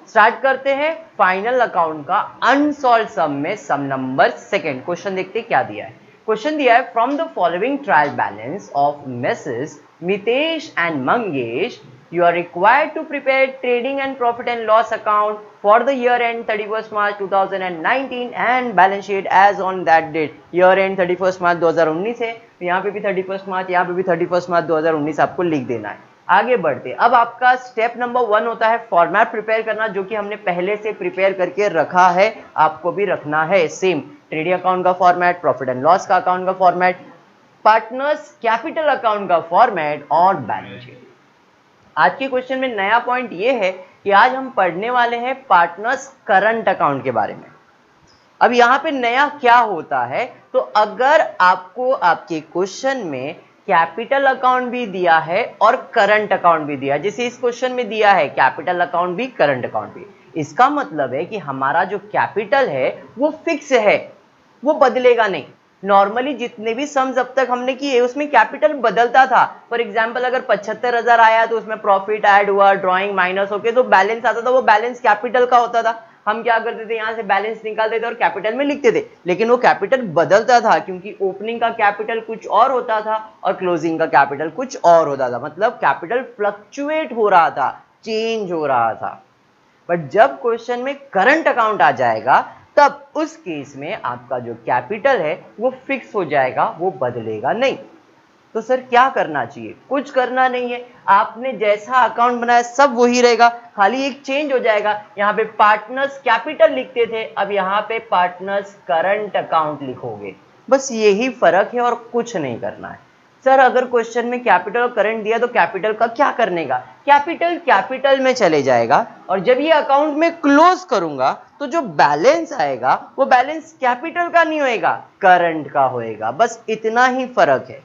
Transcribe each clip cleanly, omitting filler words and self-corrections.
Start करते हैं final account का अनसॉल्व सम में सम नंबर सेकंड। क्वेश्चन देखते क्या दिया है। क्वेश्चन दिया है from the following trial balance of Messrs Mitesh and Mangesh you are required to prepare trading and profit and loss account for the year end 31st March 2019 and balance sheet as on that date। year end 31st March 2019 है, यहाँ पे भी 31st मार्च, यहाँ पे भी 31st मार्च 2019 आपको लिख देना है। आगे बढ़ते, अब आपका स्टेप नंबर 1 होता है फॉर्मेट प्रिपेयर करना, जो कि हमने पहले से प्रिपेयर करके रखा है, आपको भी रखना है सेम। ट्रेडिंग अकाउंट का फॉर्मेट, प्रॉफिट एंड लॉस का अकाउंट का फॉर्मेट, पार्टनर्स कैपिटल अकाउंट का फॉर्मेट और बैलेंस शीट। आज के क्वेश्चन में नया पॉइंट ये है कि आज हम पढ़ने वाले हैं पार्टनर्स करंट अकाउंट के बारे में। अब यहां पे नया क्या होता है, तो अगर आपको आपके क्वेश्चन में कैपिटल अकाउंट भी दिया है और करंट अकाउंट भी दिया है, जैसे इस क्वेश्चन में दिया है कैपिटल अकाउंट भी करंट अकाउंट भी, इसका मतलब है कि हमारा जो कैपिटल है वो फिक्स है, वो बदलेगा नहीं। नॉर्मली जितने भी सम्स अब तक हमने किए उसमें कैपिटल बदलता था। फॉर एग्जांपल अगर 75,000 आया तो उसमें प्रॉफिट ऐड हुआ, ड्राइंग माइनस होके तो बैलेंस आता था, वो बैलेंस कैपिटल का होता था। हम क्या करते थे, यहां से बैलेंस निकालते थे और कैपिटल में लिखते थे, लेकिन वो कैपिटल बदलता था क्योंकि ओपनिंग का कैपिटल कुछ और होता था और क्लोजिंग का कैपिटल कुछ और होता था, मतलब कैपिटल फ्लक्चुएट हो रहा था, चेंज हो रहा था। बट जब क्वेश्चन में करंट अकाउंट आ जाएगा तब उस केस में आपका जो कैपिटल है वो फिक्स हो जाएगा, वो बदलेगा नहीं। तो सर क्या करना चाहिए? कुछ करना नहीं है, आपने जैसा अकाउंट बनाया सब वही रहेगा, खाली एक चेंज हो जाएगा। यहाँ पे पार्टनर्स कैपिटल लिखते थे, अब यहाँ पे पार्टनर्स करंट अकाउंट लिखोगे, बस यही फर्क है और कुछ नहीं करना है। सर अगर क्वेश्चन में कैपिटल और करंट दिया तो कैपिटल का क्या करने का? कैपिटल में चले जाएगा और जब ये अकाउंट में क्लोज करूंगा तो जो बैलेंस आएगा वो बैलेंस कैपिटल का नहीं होएगा, करंट का होएगा, बस इतना ही फर्क है।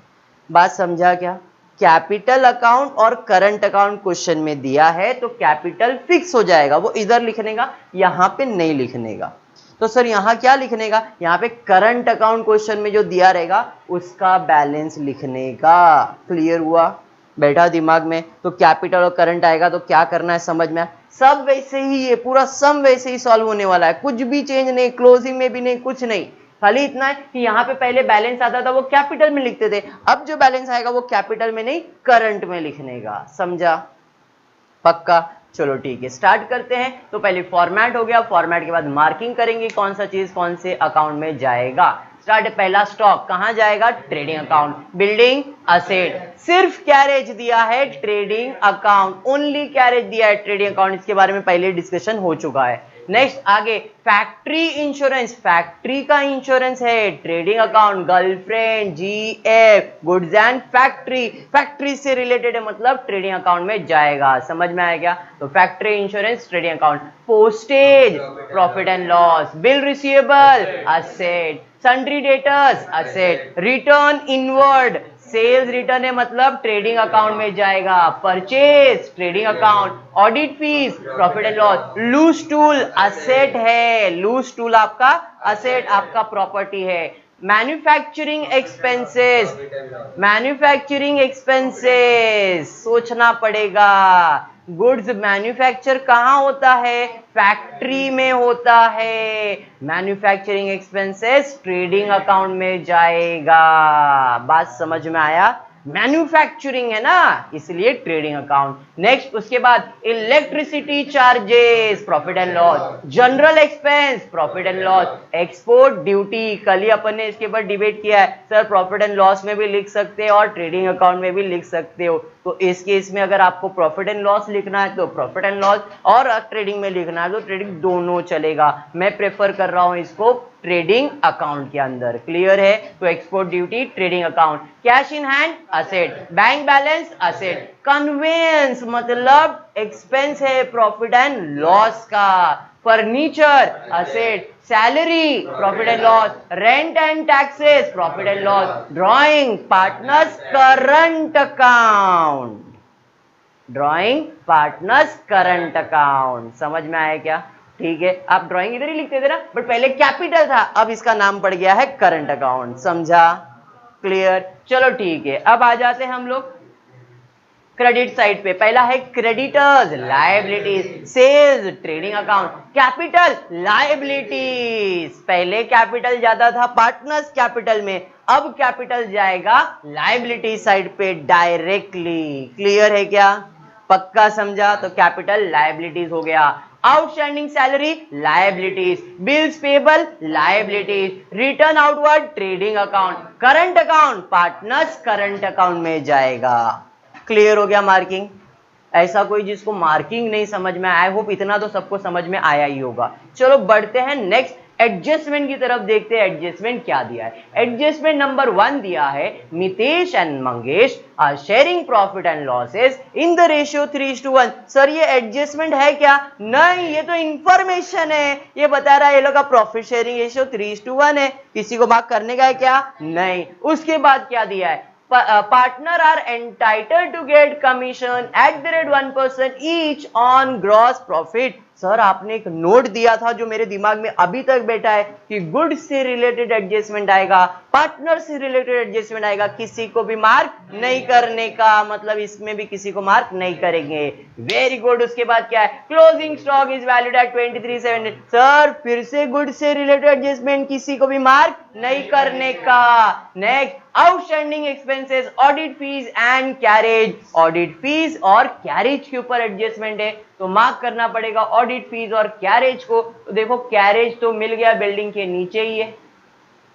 बात समझा क्या? कैपिटल अकाउंट और करंट अकाउंट क्वेश्चन में दिया है तो कैपिटल फिक्स हो जाएगा, वो इधर लिखने का, यहां पे नहीं लिखने का। तो सर यहां क्या लिखने का? यहां पे करंट अकाउंट क्वेश्चन में जो दिया रहेगा उसका बैलेंस लिखने का। क्लियर हुआ? बैठा दिमाग में? तो कैपिटल और करंट आएगा तो क्या करना है समझ में? सब वैसे ही, ये पूरा सम वैसे ही सॉल्व होने वाला है, कुछ भी चेंज नहीं, क्लोजिंग में भी नहीं, कुछ नहीं, खाली इतना है कि यहाँ पे पहले बैलेंस आता था वो कैपिटल में लिखते थे, अब जो बैलेंस आएगा वो कैपिटल में नहीं करंट में लिखने का। समझा? पक्का? चलो ठीक है, स्टार्ट करते हैं। तो पहले फॉर्मेट हो गया, फॉर्मेट के बाद मार्किंग करेंगे कौन सा चीज कौन से अकाउंट में जाएगा। स्टार्ट, पहला स्टॉक कहां जाएगा? Trading account. बिल्डिंग असेट, सिर्फ कैरेज दिया है ट्रेडिंग अकाउंट, ओनली कैरेज दिया है ट्रेडिंग अकाउंट, इसके बारे में पहले डिस्कशन हो चुका है। नेक्स्ट आगे फैक्ट्री इंश्योरेंस, फैक्ट्री का इंश्योरेंस है trading account. Girlfriend, GF, goods and factory, factory से रिलेटेड है, मतलब ट्रेडिंग अकाउंट में जाएगा। समझ में आया क्या? तो factory insurance trading account. Postage profit and loss, bill receivable asset, sundry debtors asset, return inward, sales return है मतलब ट्रेडिंग अकाउंट में जाएगा। Purchase trading account, audit fees profit and loss, loose tool asset है, loose tool आपका asset, आपका property है। Manufacturing expenses, manufacturing expenses सोचना पड़ेगा, गुड्स मैन्युफैक्चर कहां होता है? फैक्ट्री में होता है। मैन्युफैक्चरिंग एक्सपेंसेस ट्रेडिंग अकाउंट में जाएगा। बात समझ में आया? मैन्युफैक्चरिंग है ना, इसलिए ट्रेडिंग अकाउंट। नेक्स्ट उसके बाद electricity charges profit and loss, general expense profit and loss, export duty, कल ही अपन ने इसके ऊपर डिबेट किया है, सर प्रॉफिट एंड लॉस में भी लिख सकते हो और ट्रेडिंग अकाउंट में भी लिख सकते हो। तो इस केस में अगर आपको प्रॉफिट एंड लॉस लिखना है तो प्रॉफिट एंड लॉस, और ट्रेडिंग में लिखना है तो ट्रेडिंग, दोनों चलेगा। मैं प्रेफर कर रहा हूं इसको ट्रेडिंग अकाउंट के अंदर। क्लियर है? तो export duty trading account, cash in hand asset, bank balance asset, conveyance मतलब एक्सपेंस है प्रॉफिट एंड लॉस का, furniture asset, salary profit and loss, rent and taxes profit and loss, drawing partners current account, drawing partners current account. समझ में आया क्या? ठीक है, आप ड्राइंग इधर ही लिखते थे ना, बट पहले कैपिटल था, अब इसका नाम पड़ गया है करंट अकाउंट। समझा? क्लियर? चलो ठीक है, अब आ जाते हैं हम लोग क्रेडिट साइड पे पहला है creditors liabilities, sales trading account, capital liabilities. पहले कैपिटल ज्यादा था पार्टनर्स कैपिटल में, अब कैपिटल जाएगा लायबिलिटी साइड पे डायरेक्टली। क्लियर है क्या? पक्का समझा? तो कैपिटल लायबिलिटीज हो गया। Outstanding salary liabilities, bills payable liabilities, return outward trading account, current account partners current account में जाएगा। क्लियर हो गया मार्किंग? ऐसा कोई जिसको मार्किंग नहीं समझ में आया, आई होप इतना तो सबको समझ में आया ही होगा। चलो बढ़ते हैं नेक्स्ट एडजस्टमेंट की तरफ, देखते हैं एडजस्टमेंट क्या दिया है। एडजस्टमेंट नंबर 1 दिया है, Mitesh and Mangesh are sharing profit and losses in the ratio 3:1। Sir ये एडजस्टमेंट है क्या? नहीं, ये तो इंफॉर्मेशन है। ये बता रहा है ये लोग का प्रॉफिट शेयरिंग रेशियो 3:1 है, किसी को भाग करने का है क्या? नहीं। उसके बाद क्या दिया है? partner are entitled to get commission at the rate 1% each on gross profit। Sir आपने एक नोट दिया था जो मेरे दिमाग में अभी तक बैठा है कि गुड से रिलेटेड एडजस्टमेंट आएगा, पार्टनर से रिलेटेड एडजस्टमेंट आएगा, किसी को भी मार्क नहीं करने का, मतलब इसमें भी किसी को मार्क नहीं करेंगे। Very good. उसके बाद क्या है? Closing stock is valued at 23,700। Sir फिर से गुड से रिलेटेड एडजस्टमेंट, किसी को भी मार्क नहीं करने का। Next outstanding expenses, audit fees and carriage. Audit fees और कैरेज के ऊपर एडजस्टमेंट है तो मार्क करना पड़ेगा ऑडिट फीस और कैरेज को। तो देखो कैरेज तो मिल गया बिल्डिंग के नीचे ही है,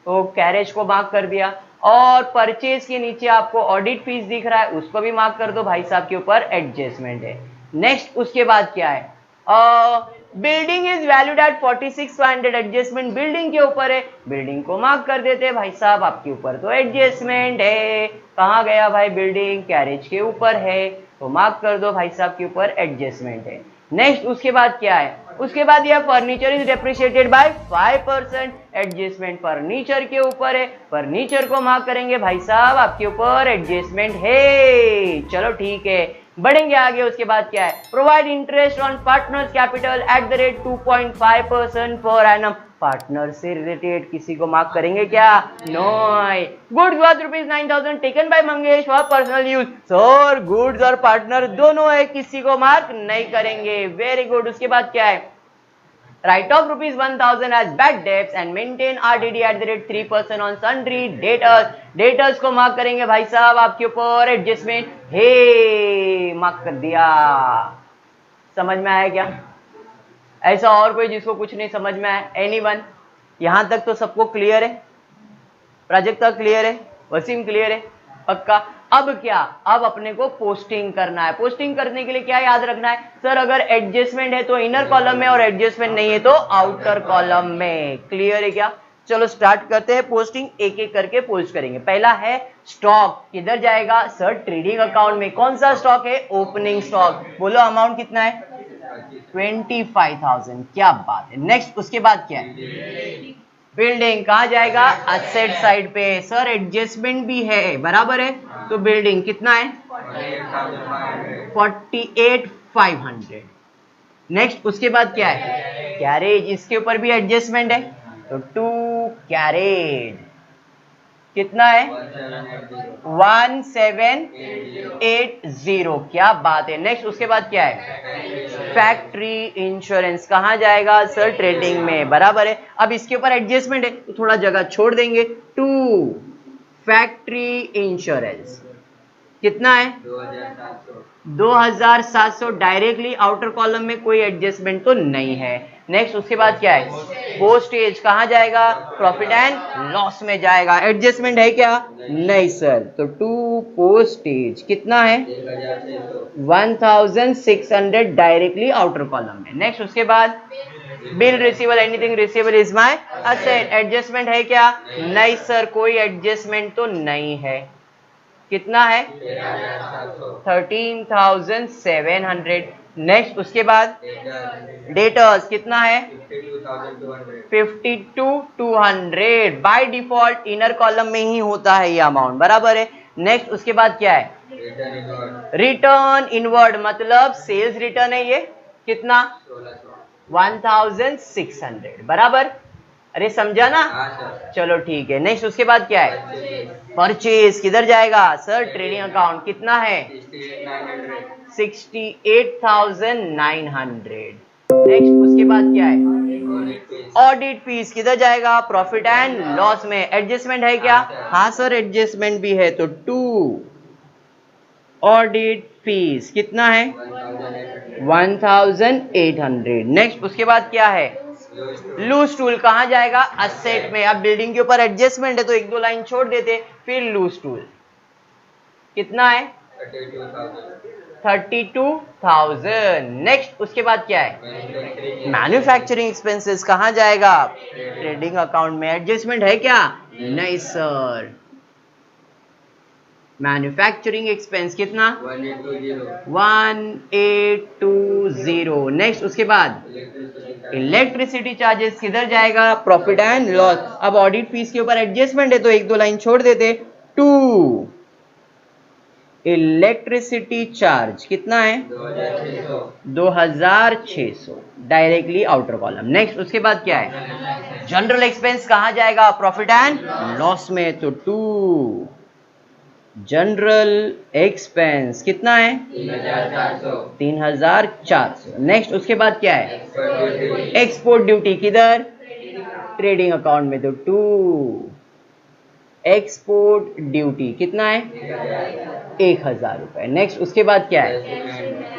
तो कैरेज को मार्क कर दिया। और परचेज के नीचे आपको ऑडिट फीस दिख रहा है, उसको भी मार्क कर दो, भाई साहब के ऊपर एडजस्टमेंट है। नेक्स्ट उसके बाद क्या है? Building is valued eight 46,500। Adjustment building के ऊपर है, बिल्डिंग को मार्क कर देते हैं, भाई साहब आपके ऊपर तो एडजस्टमेंट है। कहाँ गया भाई बिल्डिंग? कैरेज के ऊपर है, तो मार्क कर दो, भाई साहब के ऊपर एडजस्टमेंट है। नेक्स्ट उसके बाद क्या है? उसके बाद यह furniture is depreciated by 5%। Adjustment furniture के ऊपर है, फर्नीचर को मार्क करेंगे, भाई साहब आपके ऊपर एडजस्टमेंट है। चलो ठीक है, बढ़ेंगे आगे। उसके बाद क्या है? Provide interest on partners capital at the rate 2.5% per annum. Partner से रिलेटेड किसी को मार्क करेंगे क्या? No. Goods worth ₹9,000 taken by Mangesh for personal use. Sir goods और पार्टनर दोनों है, किसी को मार्क नहीं करेंगे। Very good. उसके बाद क्या है? Write off ₹1,000 as bad debts and maintain RDD at the rate 3% on sundry debtors। Debtors को मार्क करेंगे, भाई साहब आपके ऊपर एडजस्टमेंट हे, मार्क कर दिया। समझ में आया क्या? ऐसा और कोई जिसको कुछ नहीं समझ में आया? एनीवन? यहां तक तो सबको क्लियर है? प्राजक्ता क्लियर है? वसीम क्लियर है? पक्का? अब क्या? अब अपने को पोस्टिंग करना है। पोस्टिंग करने के लिए क्या याद रखना है? सर अगर एडजस्टमेंट है तो इनर कॉलम में और एडजस्टमेंट नहीं है तो आउटर कॉलम में। क्लियर है क्या? चलो स्टार्ट करते हैं पोस्टिंग, एक एक करके पोस्ट करेंगे। पहला है स्टॉक, किधर जाएगा? सर ट्रेडिंग अकाउंट में। कौन सा स्टॉक है? Opening stock. बोलो अमाउंट कितना है? 25,000। क्या बात है। नेक्स्ट उसके बाद क्या है? बिल्डिंग कहाँ जाएगा? असेट साइड पे। सर एडजस्टमेंट भी है, बराबर है, तो बिल्डिंग कितना है? 48,500। नेक्स्ट उसके बाद क्या है? कैरेज, इसके ऊपर भी एडजस्टमेंट है, तो 2 कैरेज कितना है? 1780। क्या बात है। नेक्स्ट उसके बाद क्या है? फैक्ट्री इंश्योरेंस कहाँ जाएगा? सर ट्रेडिंग में, बराबर है। अब इसके ऊपर एडजस्टमेंट है तो थोड़ा जगह छोड़ देंगे। 2 फैक्ट्री इंश्योरेंस कितना है? 2,700। डायरेक्टली आउटर कॉलम में कोई एडजस्टमेंट तो नहीं है। नेक्स्ट उसके बाद क्या है? पोस्टेज कहाँ जाएगा? प्रॉफिट एंड लॉस में जाएगा। एडजस्टमेंट है क्या? नहीं सर, तो 2 पोस्टेज कितना है? 1,600 डायरेक्टली आउटर कॉलम में। नेक्स्ट उसके बाद bill receivable, anything receivable is my asset. Adjustment है क्या? नहीं सर, कोई एडजस्टमेंट तो नहीं है। कितना है? 13,700। नेक्स्ट उसके बाद डेटर्स कितना है? 52,200। बाय डिफॉल्ट इनर कॉलम में ही होता है ये अमाउंट, बराबर है। नेक्स्ट उसके बाद क्या है? रिटर्न इनवर्ड, मतलब सेल्स रिटर्न है ये। कितना? 1,600, बराबर। अरे समझा ना? चलो ठीक है। नेक्स्ट उसके बाद क्या है? परचेज किधर जाएगा सर? Trading account. कितना है? 68,900। नेक्स्ट उसके बाद क्या है? ऑडिट फीस किधर जाएगा? प्रॉफिट एंड लॉस में। एडजस्टमेंट है क्या? हाँ सर एडजस्टमेंट भी है, तो 2 ऑडिट फीस कितना है? 1800। नेक्स्ट उसके बाद क्या है? लूज टूल कहाँ जाएगा? असेट में। अब बिल्डिंग के ऊपर एडजस्टमेंट है तो एक दो लाइन छोड़ देते, फिर लूज टूल कितना है? 32,000। नेक्स्ट उसके बाद क्या है? मैन्युफैक्चरिंग एक्सपेंसेस कहाँ जाएगा? ट्रेडिंग अकाउंट में। एडजस्टमेंट है क्या? नहीं सर। मैन्युफैक्चरिंग एक्सपेंस कितना? 1820। नेक्स्ट उसके बाद इलेक्ट्रिसिटी चार्जेस किधर जाएगा? Profit and loss. अब ऑडिट फीस के ऊपर एडजस्टमेंट है तो एक दो लाइन छोड़ देते, 2 इलेक्ट्रिसिटी चार्ज कितना है? 2600। Directly outer column. नेक्स्ट उसके बाद क्या है? जनरल एक्सपेंस कहाँ जाएगा? प्रॉफिट एंड लॉस में, तो 2 जनरल एक्सपेंस कितना है? 3400। नेक्स्ट उसके बाद क्या है? एक्सपोर्ट ड्यूटी किधर? ट्रेडिंग अकाउंट में, तो 2 एक्सपोर्ट ड्यूटी कितना है? 1000 रुपए। नेक्स्ट उसके बाद क्या है?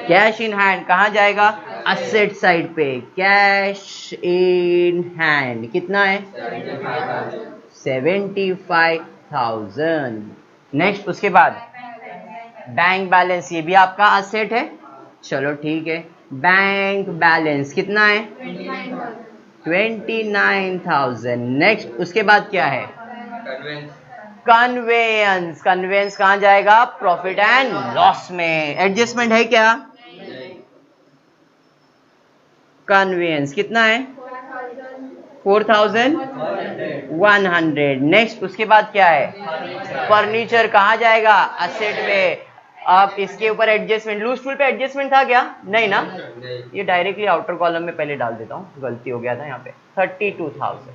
कैश इन हैंड कहाँ जाएगा? असेट साइड पे। कैश इन हैंड कितना है? 75,000। नेक्स्ट उसके बाद बैंक बैलेंस, ये भी आपका असेट है। चलो ठीक है। बैंक बैलेंस कितना है? 29,000। नेक्स्ट उसके बाद क्या है? कन्वेयंस। कन्वेयंस कहाँ जाएगा? प्रॉफिट एंड लॉस में। एडजस्टमेंट है क्या? कन्वेयंस कितना है? 4,100। नेक्स्ट उसके बाद क्या है? फर्नीचर कहाँ जाएगा? असेट में। अब इसके ऊपर एडजस्टमेंट, लूज टूल पे एडजस्टमेंट था क्या? नहीं ना, ये डायरेक्टली आउटर कॉलम में पहले डाल देता हूँ, गलती हो गया था यहाँ पे। 32,000।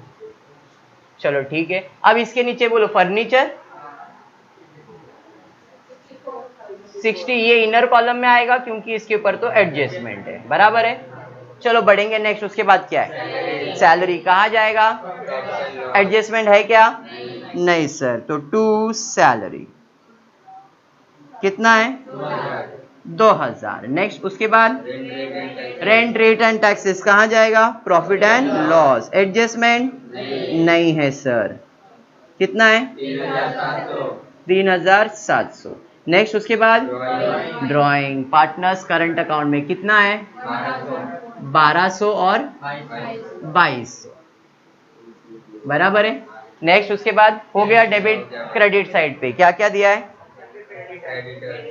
चलो ठीक है। अब इसके नीचे बोलो फर्नीचर 60, ये इनर कॉलम में आएगा क्योंकि इसके ऊपर तो एडजस्टमेंट है, बराबर है। चलो बढ़ेंगे। नेक्स्ट उसके बाद क्या है? सैलरी कहाँ जाएगा? एडजस्टमेंट है क्या? नहीं सर, तो 2 सैलरी कितना है? 2000। नेक्स्ट उसके बाद रेंट रेट एंड टैक्सेस कहाँ जाएगा? Profit and loss. एडजस्टमेंट नहीं है सर, कितना है? 3700। नेक्स्ट उसके बाद ड्राइंग पार्टनर्स करंट अकाउंट में कितना है? 1200 और 2200, बराबर है। नेक्स्ट उसके बाद हो गया डेबिट। क्रेडिट साइड पे क्या क्या दिया है?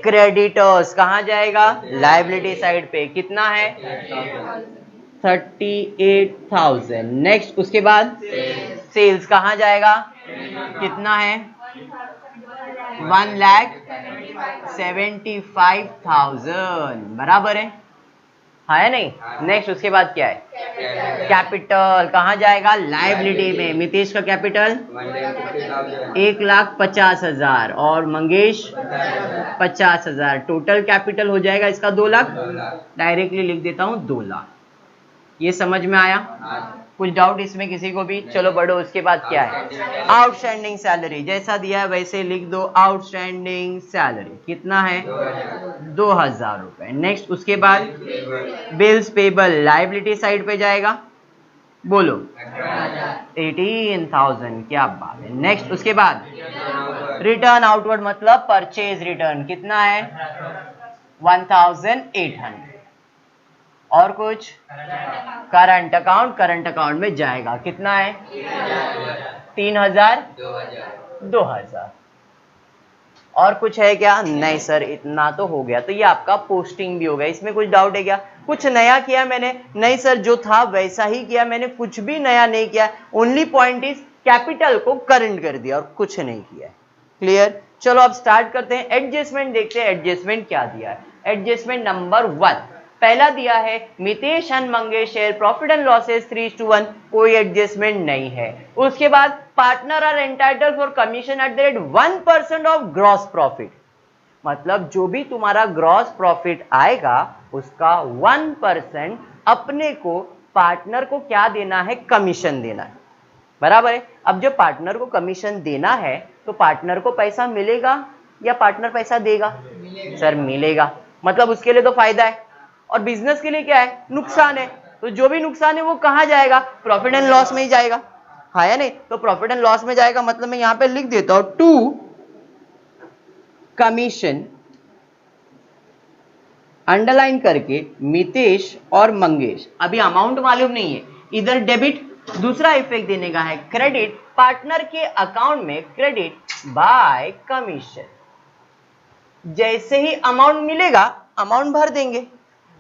क्रेडिटर्स कहाँ जाएगा? लायबिलिटी साइड पे कितना है? 38,000। नेक्स्ट उसके बाद सेल्स कहाँ जाएगा? कितना है? 1,75,000, बराबर है, हाँ नहीं? नेक्स्ट उसके बाद क्या है? कैपिटल कहाँ जाएगा? लायबिलिटी में। मितेश का कैपिटल 1,50,000 और मंगेश 50,000। टोटल कैपिटल हो जाएगा इसका 2 लाख। डायरेक्टली लिख देता हूँ 2 लाख। ये समझ में आया? कुछ डाउट इसमें किसी को भी? चलो बढ़ो। उसके बाद क्या है? आउटस्टैंडिंग सैलरी जैसा दिया है वैसे लिख दो। आउटस्टैंडिंग सैलरी कितना है? 2000 रुपए। नेक्स्ट उसके बाद बिल्स पेबल लायबिलिटी साइड पे जाएगा, बोलो 18,000। क्या बात है। नेक्स्ट उसके बाद रिटर्न आउटवर्ड मतलब परचेज रिटर्न कितना है? 1,800। और कुछ? करंट अकाउंट, करंट अकाउंट में जाएगा कितना है? 3,000 2,000। और कुछ है क्या? नहीं सर, इतना तो हो गया। तो ये आपका पोस्टिंग भी हो गया। इसमें कुछ डाउट है क्या? कुछ नया किया मैंने? नहीं सर, जो था वैसा ही किया मैंने, कुछ भी नया नहीं किया। ओनली पॉइंट इज कैपिटल को करंट कर दिया और कुछ नहीं किया। क्लियर? चलो अब स्टार्ट करते हैं। एडजस्टमेंट देखते हैं एडजस्टमेंट क्या दिया है। एडजस्टमेंट नंबर 1, पहला दिया है Mitesh and Mangesh share profit and losses 3:1, कोई एडजस्टमेंट नहीं है। उसके बाद partner are entitled for commission at the rate 1% of gross profit, मतलब जो भी तुम्हारा ग्रॉस प्रॉफिट आएगा उसका 1% अपने को पार्टनर को क्या देना है, कमीशन देना है, बराबर है। अब जब पार्टनर को कमीशन देना है तो पार्टनर को पैसा मिलेगा या पार्टनर पैसा देगा? सर मिलेगा, मतलब उसके लिए तो फायदा है, और बिजनेस के लिए क्या है, नुकसान है। तो जो भी नुकसान है वो कहां जाएगा, प्रॉफिट एंड लॉस में ही जाएगा, हाँ या नहीं? तो प्रॉफिट एंड लॉस में जाएगा, मतलब मैं यहां पे लिख देता हूं टू कमीशन अंडरलाइन करके मितेश और मंगेश। अभी अमाउंट मालूम नहीं है, इधर डेबिट, दूसरा इफेक्ट देने का है क्रेडिट, पार्टनर के अकाउंट में क्रेडिट बाय कमीशन। जैसे ही अमाउंट मिलेगा अमाउंट भर देंगे,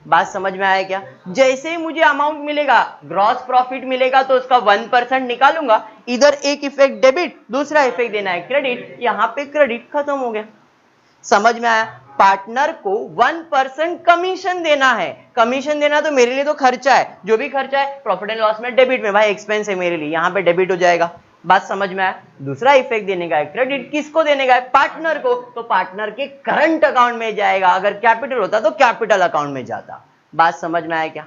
बात समझ में आया क्या? जैसे ही मुझे अमाउंट मिलेगा, ग्रॉस प्रॉफिट मिलेगा तो उसका 1% निकालूंगा, इधर एक इफेक्ट डेबिट, दूसरा इफेक्ट देना है क्रेडिट, यहां पे क्रेडिट खत्म हो गया। समझ में आया? पार्टनर को 1% कमीशन देना है, कमीशन देना तो मेरे लिए तो खर्चा है, जो भी खर्चा है प्रॉफिट एंड लॉस में डेबिट में, भाई एक्सपेंस है मेरे लिए, यहां पे डेबिट हो जाएगा, बात समझ में आया? दूसरा इफेक्ट देने का है क्रेडिट, किसको देने का है, पार्टनर को, तो पार्टनर के करंट अकाउंट में जाएगा, अगर कैपिटल होता तो कैपिटल अकाउंट में जाता। बात समझ में आया क्या?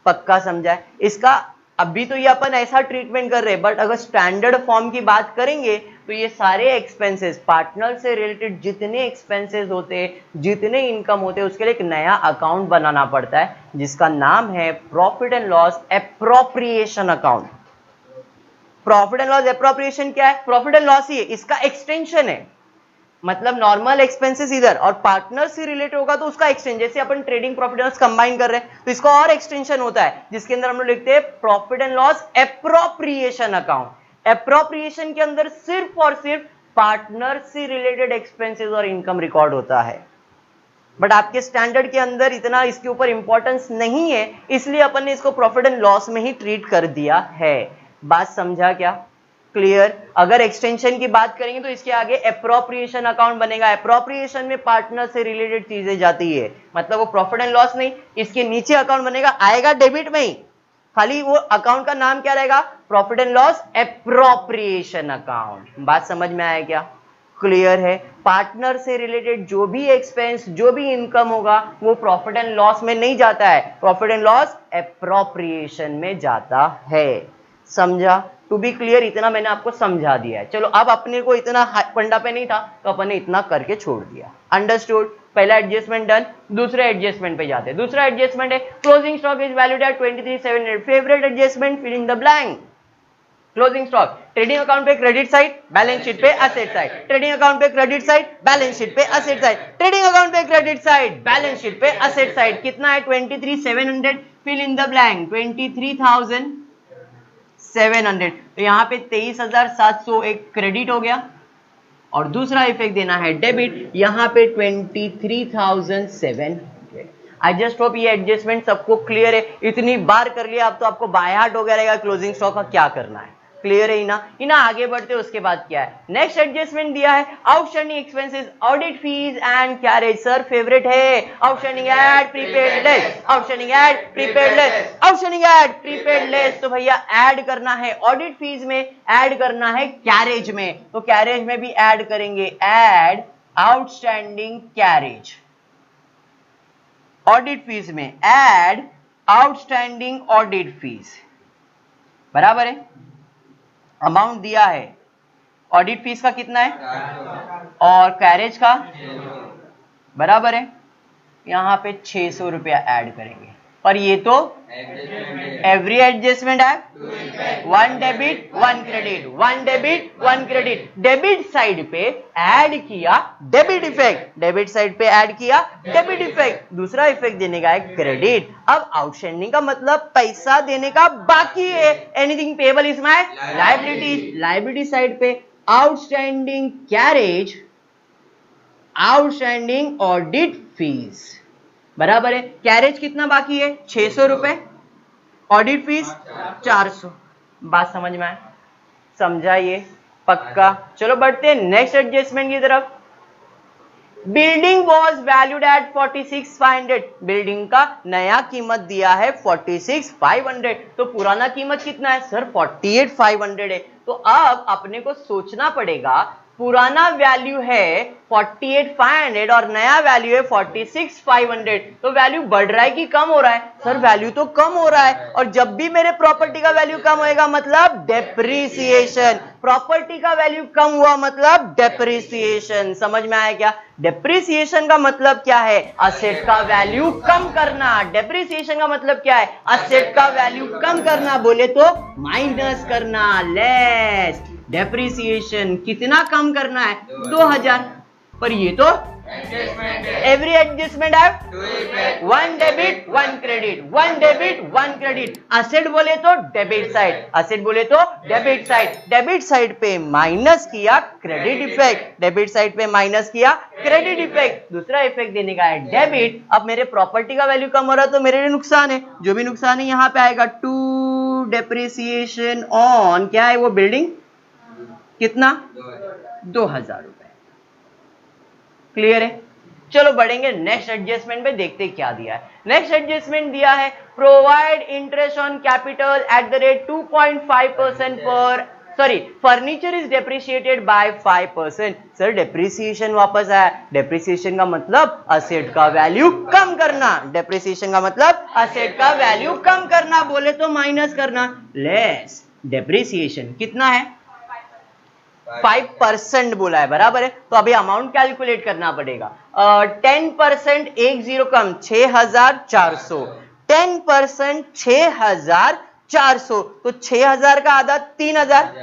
पक्का समझा है? इसका अभी तो ये अपन ऐसा ट्रीटमेंट कर रहे हैं, बट अगर स्टैंडर्ड फॉर्म की बात करेंगे तो ये सारे एक्सपेंसेस, पार्टनर से रिलेटेड जितने एक्सपेंसेस होते हैं, जितने इनकम होते हैं, उसके लिए एक नया अकाउंट बनाना पड़ता है जिसका नाम है profit and loss appropriation account. Profit and loss appropriation क्या है? प्रॉफिट एंड लॉस ही है, इसका एक्सटेंशन है, मतलब नॉर्मल एक्सपेंसेस इधर, और पार्टनर से रिलेटेड होगा तो उसका एक्सटेंशन, जैसे अपन trading profit and loss combine कर रहे हैं तो इसका और एक्सटेंशन होता है जिसके अंदर हम लोग लिखते हैं profit and loss appropriation account. Appropriation के अंदर सिर्फ और सिर्फ पार्टनर से रिलेटेड एक्सपेंसेस और इनकम रिकॉर्ड होता है, बट आपके स्टैंडर्ड के अंदर इतना इसके ऊपर इंपॉर्टेंस नहीं है, इसलिए अपन ने इसको प्रॉफिट एंड लॉस में ही ट्रीट कर दिया है। बात समझा क्या? क्लियर? अगर एक्सटेंशन की बात करेंगे तो इसके आगे एप्रोप्रिएशन अकाउंट बनेगा, एप्रोप्रिएशन में पार्टनर से रिलेटेड चीजें जाती है, मतलब वो प्रॉफिट एंड लॉस नहीं, इसके नीचे अकाउंट बनेगा, आएगा डेबिट में ही, खाली वो अकाउंट का नाम क्या रहेगा, profit and loss appropriation account. बात समझ में आया क्या? क्लियर है? पार्टनर से रिलेटेड जो भी एक्सपेंस, जो भी इनकम होगा वो प्रॉफिट एंड लॉस में नहीं जाता है, प्रॉफिट एंड लॉस एप्रोप्रिएशन में जाता है। समझा? टू बी क्लियर, इतना मैंने आपको समझा दिया है। चलो अब अपने को इतना पंडा पे नहीं था तो अपन ने इतना करके छोड़ दिया। अंडरस्टूड? पहला एडजस्टमेंट डन, दूसरे एडजस्टमेंट पे जाते हैं। दूसरा एडजस्टमेंट है closing stock is valued at 23,700, favourite adjustment fill in the blank. Closing stock trading account पे क्रेडिट साइड, बैलेंस शीट पे एसेट साइड, ट्रेडिंग अकाउंट पे क्रेडिट साइड, बैलेंस शीट पे एसेट साइड, ट्रेडिंग अकाउंट पे credit side, balance sheet पे asset side. कितना है? 23,700, fill in the blank 23,700, तो यहां पे 23,700 एक क्रेडिट हो गया, और दूसरा इफेक्ट देना है डेबिट, यहां पे 23,700। आई जस्ट होप ये एडजस्टमेंट सबको क्लियर है, इतनी बार कर लिया अब तो आपको बाय हार्ट हो गया रहेगा क्लोजिंग स्टॉक का क्या करना है। क्लियर है इना आगे बढ़ते हैं। उसके बाद क्या है? नेक्स्ट एडजस्टमेंट दिया है outstanding expenses, audit fees and carriage. Sir favourite है, outstanding add prepaid less, outstanding add prepaid less, outstanding add prepaid less. तो भैया ऐड करना है ऑडिट फीस में, ऐड करना है कैरेज में, तो कैरेज में भी ऐड करेंगे, add outstanding carriage. Audit fees में ऐड आउटस्टैंडिंग ऑडिट फीस, बराबर है। अमाउंट दिया है, ऑडिट फीस का कितना है और कैरेज का, बराबर है। यहां पे 600 रुपया ऐड करेंगे, पर ये तो एवरी एडजस्टमेंट है, one debit one credit, one debit one credit. Debit side पे ऐड किया डेबिट इफेक्ट, डेबिट साइड पे ऐड किया डेबिट इफेक्ट, दूसरा इफेक्ट देने का है क्रेडिट। अब आउटस्टैंडिंग का मतलब पैसा देने का बाकी है, anything payable is my liabilities, liability side पे outstanding carriage, outstanding audit fees, बराबर है। कैरेज कितना बाकी है? 600 रुपए, ऑडिट फीस 400। बात समझ में आए? समझा ये? पक्का? चलो बढ़ते हैं नेक्स्ट एडजस्टमेंट की तरफ। Building was valued at 46,500, building का नया कीमत दिया है 46,500, तो पुराना कीमत कितना है सर 48,500 है। तो अब अपने को सोचना पड़ेगा, पुराना वैल्यू है 48,500 और नया वैल्यू है 46,500, तो वैल्यू बढ़ रहा है कि कम हो रहा है सर? वैल्यू तो कम हो रहा है, और जब भी मेरे प्रॉपर्टी का वैल्यू कम होएगा मतलब डेप्रिसिएशन, प्रॉपर्टी का वैल्यू कम हुआ मतलब डेप्रिसिएशन। समझ में आया क्या? डेप्रिसिएशन का मतलब क्या है? असेट का वैल्यू कम करना। डेप्रिसिएशन का मतलब क्या है? असेट का वैल्यू कम करना, बोले तो माइनस करना, लेस। डेप्रिसिएशन कितना कम करना है? 2000, पर ये तो एवरी एडजस्टमेंट है one debit one credit, one debit one credit. Asset बोले तो डेबिट साइड, असेट बोले तो डेबिट साइड, डेबिट साइड पे माइनस किया क्रेडिट इफेक्ट, डेबिट साइड पे माइनस किया क्रेडिट इफेक्ट। दूसरा इफेक्ट देने का है डेबिट। अब मेरे प्रॉपर्टी का वैल्यू कम हो रहा है तो मेरे लिए नुकसान है, जो भी नुकसान है यहाँ पे आएगा टू डेप्रिसिएशन ऑन, क्या है वो बिल्डिंग, कितना 2000 रुपए। क्लियर है? चलो बढ़ेंगे नेक्स्ट एडजस्टमेंट में, देखते क्या दिया है। नेक्स्ट एडजस्टमेंट दिया है provide interest on capital at the rate 2.5% per, sorry, furniture is depreciated by 5%। Sir depreciation वापस आया, डेप्रिसिएशन का मतलब असेट का वैल्यू कम करना, डेप्रिसिएशन का मतलब असेट का वैल्यू कम करना, बोले तो माइनस करना, लेस डेप्रिसिएशन कितना है 5% बोला है, बराबर है। तो अभी अमाउंट कैलकुलेट करना पड़ेगा। 10% एक जीरो कम 6,400, 10% 6,400, तो 6,000 का आधा 3,000,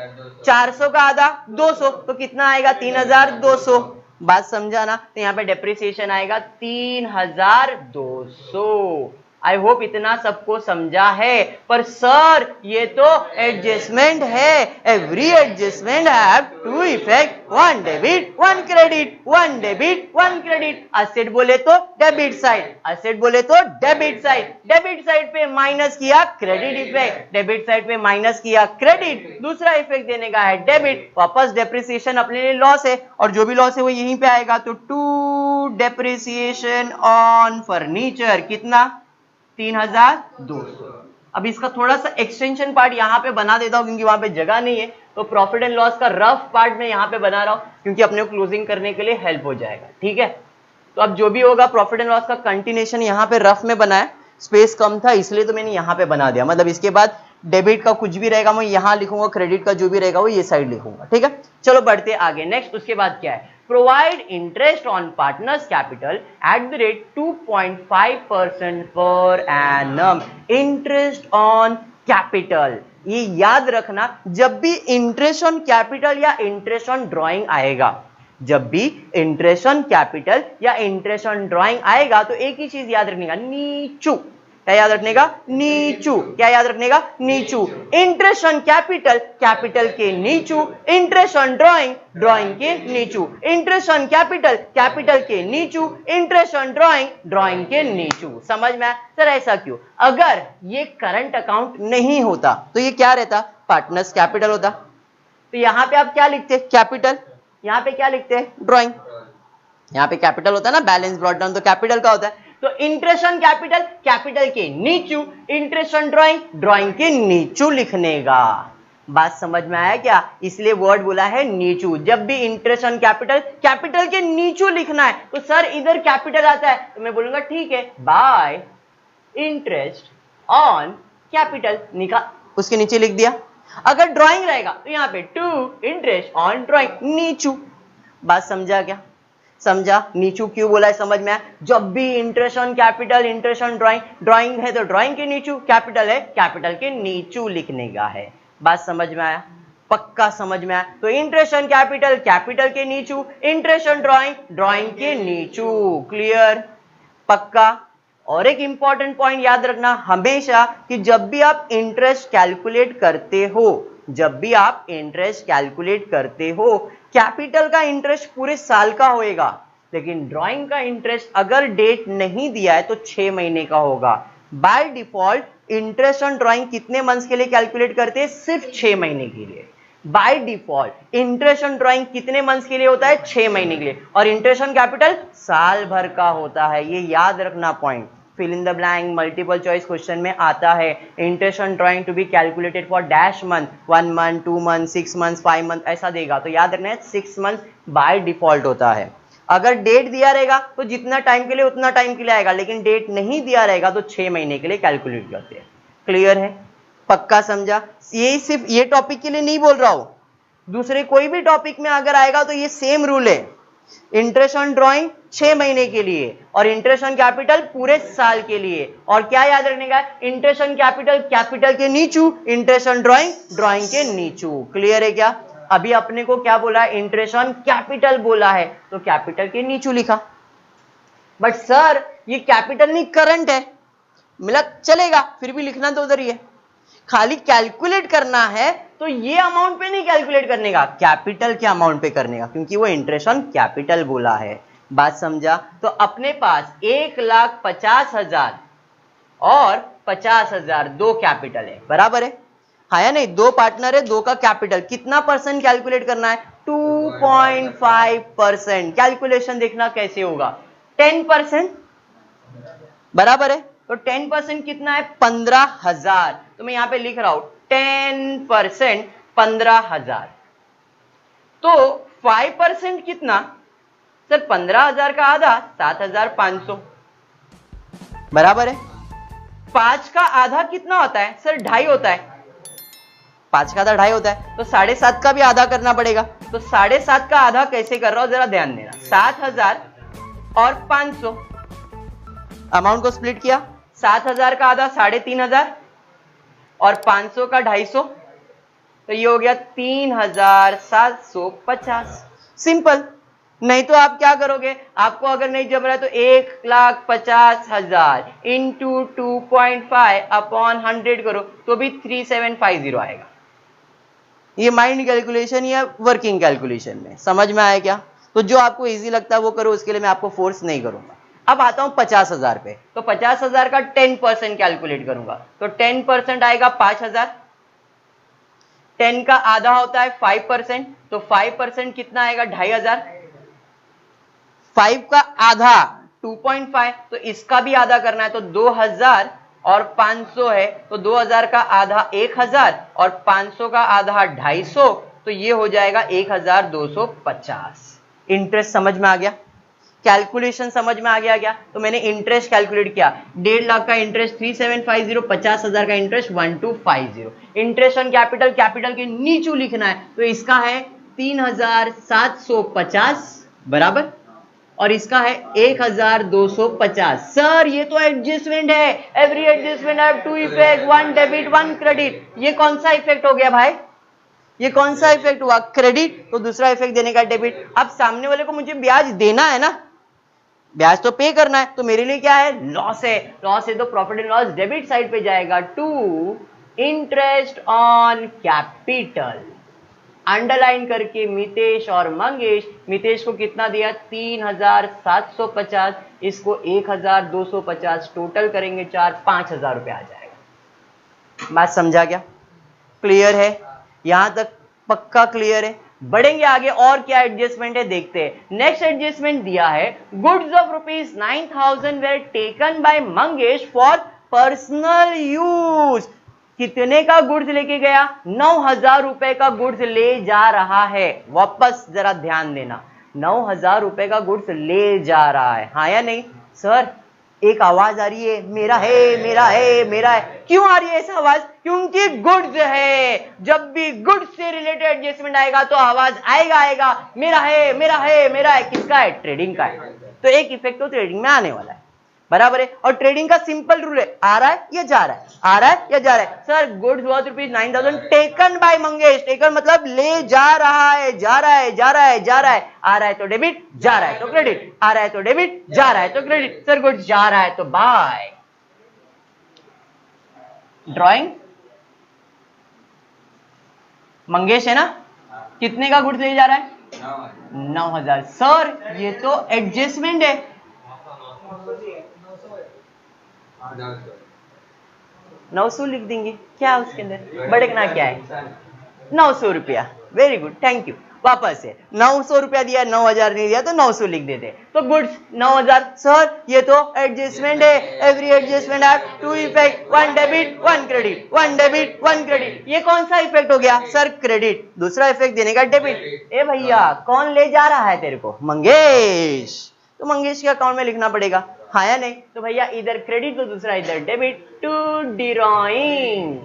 400 का आधा 200, तो कितना आएगा 3,200। बात समझा ना? तो यहाँ पे डेप्रिसिएशन आएगा 3,200। आई होप इतना सबको समझा है। पर सर ये तो एडजस्टमेंट है, every adjustment have to effect, one debit one credit, one debit one credit. Asset बोले तो डेबिट साइड, असेट बोले तो डेबिट साइड, डेबिट साइड पे माइनस किया क्रेडिट इफेक्ट, डेबिट साइड पे माइनस किया क्रेडिट। दूसरा इफेक्ट देने का है डेबिट, वापस डेप्रिसिएशन अपने लिए लॉस है, और जो भी लॉस है वो यहीं पे आएगा, तो टू डेप्रिसिएशन ऑन फर्नीचर कितना 3,200। अब इसका थोड़ा सा एक्सटेंशन पार्ट यहाँ पे बना देता हूँ क्योंकि वहां पे जगह नहीं है, तो प्रॉफिट एंड लॉस का रफ पार्ट में यहाँ पे बना रहा हूँ क्योंकि अपने को क्लोजिंग करने के लिए हेल्प हो जाएगा। ठीक है, तो अब जो भी होगा प्रॉफिट एंड लॉस का कंटिन्यूएशन यहाँ पे रफ में बनाया, स्पेस कम था इसलिए तो मैंने यहाँ पे बना दिया। मतलब इसके बाद डेबिट का कुछ भी रहेगा मैं यहाँ लिखूंगा, क्रेडिट का जो भी रहेगा वो ये साइड लिखूंगा। ठीक है, चलो बढ़ते आगे। नेक्स्ट उसके बाद क्या है, provide interest on partners capital at the rate 2.5% per annum. Interest on capital, ये याद रखना, जब भी इंटरेस्ट ऑन कैपिटल या इंटरेस्ट ऑन ड्रॉइंग आएगा, जब भी इंटरेस्ट ऑन कैपिटल या इंटरेस्ट ऑन ड्रॉइंग आएगा तो एक ही चीज याद रखने का, नीचू। क्या याद रखने का? नीचू। क्या याद रखने का? नीचू। इंटरेस्ट ऑन कैपिटल, कैपिटल के नीचू। इंटरेस्ट ऑन ड्रॉइंग, ड्रॉइंग के नीचू। इंटरेस्ट ऑन कैपिटल, कैपिटल के नीचू। इंटरेस्ट ऑन ड्रॉइंग, ड्रॉइंग के नीचू। समझ में आया? सर ऐसा क्यों? अगर ये करंट अकाउंट नहीं होता तो ये क्या रहता? पार्टनर्स कैपिटल होता। तो यहां पे आप क्या लिखते? कैपिटल। यहाँ पे क्या लिखते हैं? ड्रॉइंग। यहाँ पे कैपिटल होता है ना, बैलेंस ब्रॉट डाउन, तो कैपिटल का होता है। तो इंटरेस्ट ऑन कैपिटल, कैपिटल के नीचू। इंटरेस्ट ऑन ड्रॉइंग, ड्रॉइंग के नीचू लिखने का। बात समझ में आया क्या? इसलिए वर्ड बोला है नीचू। जब भी इंटरेस्ट ऑन कैपिटल, कैपिटल के नीचू लिखना है तो सर इधर कैपिटल आता है तो मैं बोलूंगा ठीक है, बाय इंटरेस्ट ऑन कैपिटल, निकाल उसके नीचे लिख दिया। अगर ड्राइंग रहेगा तो यहाँ पे टू इंटरेस्ट ऑन ड्राइंग, नीचू। बात समझा क्या? समझा? नीचू क्यों बोला है समझ में आया? जब भी interest on capital, interest on drawing, drawing है तो ड्राइंग के नीचू, कैपिटल है कैपिटल के नीचू लिखने का है। बात समझ में आया? पक्का समझ में आया? तो इंटरेस्ट ऑन कैपिटल, कैपिटल के नीचू। इंटरेस्ट ऑन ड्राइंग, ड्राइंग के नीचू। क्लियर? पक्का? और एक इंपॉर्टेंट पॉइंट याद रखना हमेशा कि जब भी आप इंटरेस्ट कैलकुलेट करते हो, जब भी आप इंटरेस्ट कैलकुलेट करते हो, कैपिटल का इंटरेस्ट पूरे साल का होएगा, लेकिन ड्राइंग का इंटरेस्ट अगर डेट नहीं दिया है तो 6 महीने का होगा। By default interest on drawing कितने मंथ्स के लिए कैलकुलेट करते हैं? सिर्फ 6 महीने के लिए। By default interest on drawing कितने मंथ्स के लिए होता है? 6 महीने के लिए। और इंटरेस्ट ऑन कैपिटल साल भर का होता है, ये याद रखना point. Fill in the blank multiple choice question में आता है interest on drawing to be calculated for dash month, 1 month, 2 month, 6 month, 5 month ऐसा देगा, तो याद रखना है 6 मंथ बाय डिफॉल्ट होता है। अगर डेट दिया रहेगा तो जितना टाइम के लिए उतना टाइम के लिए आएगा, लेकिन डेट नहीं दिया रहेगा तो 6 महीने के लिए कैलकुलेट करते हैं। क्लियर है? पक्का समझा? ये सिर्फ ये टॉपिक के लिए नहीं बोल रहा हूं, दूसरे कोई भी टॉपिक में अगर आएगा तो ये सेम रूल है। इंटरेस्ट ऑन ड्राइंग 6 महीने के लिए और इंटरेस्ट ऑन कैपिटल पूरे साल के लिए। और क्या याद रखने का? इंटरेस्ट ऑन कैपिटल कैपिटल के नीचू, इंटरेस्ट ऑन ड्राइंग ड्राइंग के नीचू। क्लियर है क्या? अभी अपने को क्या बोला है? इंटरेस्ट ऑन कैपिटल बोला है, तो कैपिटल के नीचू लिखा। बट सर ये कैपिटल नहीं करंट है, मिला चलेगा, फिर भी लिखना तो उधर ही है। खाली कैलकुलेट करना है तो ये अमाउंट पे नहीं कैलकुलेट करने का, कैपिटल के अमाउंट पे करने का, क्योंकि वो इंटरेस्ट ऑन कैपिटल बोला है। बात समझा? तो अपने पास 1,50,000 और 50,000 दो कैपिटल है, बराबर है? हाँ या नहीं? दो पार्टनर है, दो का कैपिटल कितना परसेंट कैलकुलेट करना है? 2.5%। कैलकुलेशन देखना कैसे होगा? 10%, बराबर है? तो 10% कितना है? 15,000। तो मैं यहां पे लिख रहा हूं 10% 15,000। तो 5% कितना? सर 15,000 का आधा 7,500, बराबर है? 5 का आधा कितना होता है? सर 2.5 होता है। 5 का आधा 2.5 होता है, तो 7.5 का भी आधा करना पड़ेगा। तो 7.5 का आधा कैसे कर रहा हूं जरा ध्यान देना। 7,000 और 500 अमाउंट को स्प्लिट किया, 7,000 का आधा 3,500 और 500 का 250, तो ये हो गया 3,750। सिंपल। नहीं तो आप क्या करोगे? आपको अगर नहीं जम रहा है तो 1,50,000 इंटू 2.5 अपॉन 100 करो तो भी 3750 आएगा। ये माइंड कैलकुलेशन या वर्किंग कैलकुलेशन में समझ में आया क्या? तो जो आपको इजी लगता है वो करो, उसके लिए मैं आपको फोर्स नहीं करूंगा। अब आता हूं 50,000 पे, तो 50,000 का 10% कैलकुलेट करूंगा, तो 10% आएगा 5,000। 10 का आधा होता है 5%, तो 5% कितना आएगा? 2,500। 5 का आधा 2.5, तो इसका भी आधा करना है, तो 2,000 और 500 है, तो 2,000 का आधा 1,000 और 500 का आधा 250, तो ये हो जाएगा 1,250। इंटरेस्ट समझ में आ गया? कैलकुलेशन समझ में आ गया क्या? तो मैंने इंटरेस्ट कैलकुलेट किया, 1.5 लाख का इंटरेस्ट 3750, 50,000 का interest 1250। Interest on capital capital के नीचे लिखना है, तो इसका है 3,750, बराबर, और इसका है 1,250। सर ये तो एडजस्टमेंट है, every adjustment have to effect, one debit one credit. ये कौन सा इफेक्ट हो गया भाई? ये कौन सा इफेक्ट हुआ? क्रेडिट। तो दूसरा इफेक्ट देने का डेबिट। अब सामने वाले को मुझे ब्याज देना है ना, ब्याज तो पे करना है, तो मेरे लिए क्या है? लॉस है। लॉस है तो profit and loss debit side पे जाएगा to interest on capital. Underline करके मितेश और मंगेश, मितेश को कितना दिया? 3,750, इसको 1,250, टोटल करेंगे 5,000 रुपए आ जाएगा। बात समझा क्या? क्लियर है? यहां तक पक्का क्लियर है? बढ़ेंगे आगे, और क्या एडजस्टमेंट है देखते हैं। नेक्स्ट एडजस्टमेंट दिया है, goods of ₹9,000 where taken by Mangesh for personal use. कितने का गुड्स लेके गया? 9,000 रुपए का गुड्स ले जा रहा है। वापस जरा ध्यान देना, 9,000 रुपए का गुड्स ले जा रहा है, हाँ या नहीं? सर एक आवाज आ रही है, मेरा है मेरा है मेरा है। क्यों आ रही है ऐसा आवाज? क्योंकि गुड्स है। जब भी गुड्स से रिलेटेड एडजस्टमेंट आएगा तो आवाज आएगा मेरा है मेरा है मेरा है। किसका है? ट्रेडिंग का है। तो एक इफेक्ट तो ट्रेडिंग में आने वाला है, बराबर है? और ट्रेडिंग का सिंपल रूल है, आ रहा है या जा रहा है, आ रहा है या जा रहा है। Sir goods worth ₹9,000 taken by Mangesh. Taken मतलब ले जा रहा है, जा रहा है जा रहा है जा रहा है। आ रहा है तो डेबिट, जा रहा है तो क्रेडिट, आ रहा है तो डेबिट, जा रहा है तो क्रेडिट। सर गुड्स जा रहा है तो बाय। ड्राइंग मंगेश है ना, कितने का गुड्स ले जा रहा है? 9,000। सर ये तो एडजस्टमेंट है। 900 लिख देंगे, क्या उसके अंदर भड़कना क्या है? 900 रुपया। Very good, thank you. वापस से 900 रुपया दिया, 9000 नहीं दिया तो 900 लिख देते। तो गुड्स 9000। सर ये तो एडजस्टमेंट है, every adjustment have to effect, one debit one credit, one debit one credit. ये कौन सा इफेक्ट हो गया सर? क्रेडिट। दूसरा इफेक्ट देने का डेबिट। ए भैया कौन ले जा रहा है तेरे को? मंगेश। तो मंगेश के अकाउंट में लिखना पड़ेगा, हाँ या नहीं? तो भैया इधर क्रेडिट तो दूसरा इधर डेबिट। टू डिराइंग,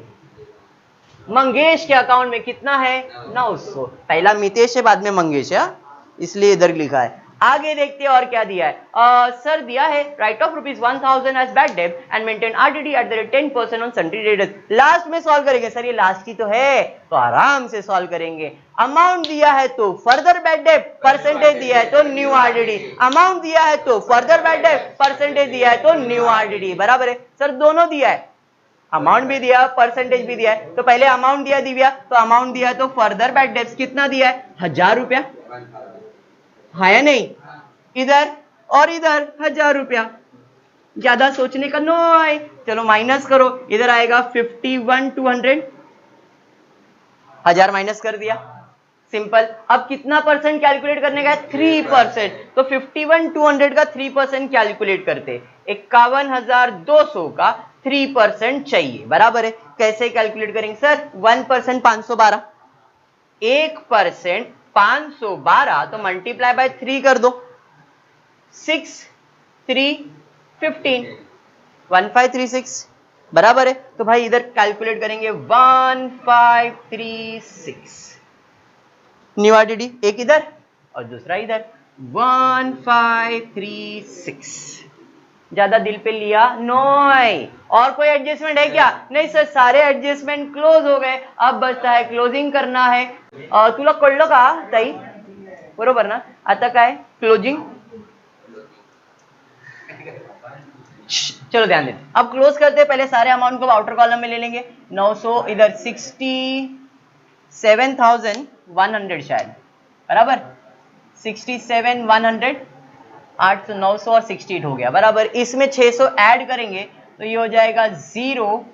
मंगेश के अकाउंट में कितना है? 900। पहला मितेश है, बाद में मंगेश है, इसलिए इधर लिखा है। आगे देखते हैं और क्या दिया है। सर दिया है write off ₹1000 as bad debt and maintain RDD at the rate 10% on sundry debtors. Last में सॉल्व करेंगे। सर ये लास्ट की तो है, तो आराम से सॉल्व करेंगे। अमाउंट दिया है तो फर्दर बैड डेट, परसेंटेज दिया है तो न्यू आरडीडी। अमाउंट दिया है तो फर्दर बैड डेट, परसेंटेज दिया है तो न्यू आरडीडी। बराबर है सर, दोनों दिया है, अमाउंट भी दिया, परसेंटेज भी दिया है। तो पहले अमाउंट दिया दिव्या, तो अमाउंट दिया तो फर्दर बैड डेट्स कितना दिया है? 1000 रुपया, हाँ या नहीं? इधर और इधर 1000 रुपया, ज्यादा सोचने का नो है। चलो माइनस करो, इधर आएगा 51,200, 1000 माइनस कर दिया, सिंपल। अब कितना परसेंट कैलकुलेट करने का है? 3%। तो 51,200 का 3% कैलकुलेट करते, 51,200 का 3% चाहिए। बराबर है, कैसे कैलकुलेट करेंगे सर? 1% 512, 1% 512, तो मल्टीप्लाई बाय 3 कर दो, 6 3 15, 1536। बराबर है, तो भाई इधर कैलकुलेट करेंगे 1536। न्यू आरडीडी एक इधर और दूसरा इधर, 1536। ज्यादा दिल पे लिया नोई। और कोई एडजस्टमेंट है क्या? नहीं सर, सारे एडजस्टमेंट क्लोज हो गए, अब बचता है क्लोजिंग करना है। तुला कळलं का ताई? बरोबर ना? आता काय? क्लोजिंग। चलो ध्यान देते, अब क्लोज करते हैं। पहले सारे अमाउंट को आउटर कॉलम में ले लेंगे। 900 इधर 67,100 शायद, बराबर 67,100, 800 900 और 68 हो गया। बराबर, इसमें 600 ऐड करेंगे तो ये हो जाएगा 0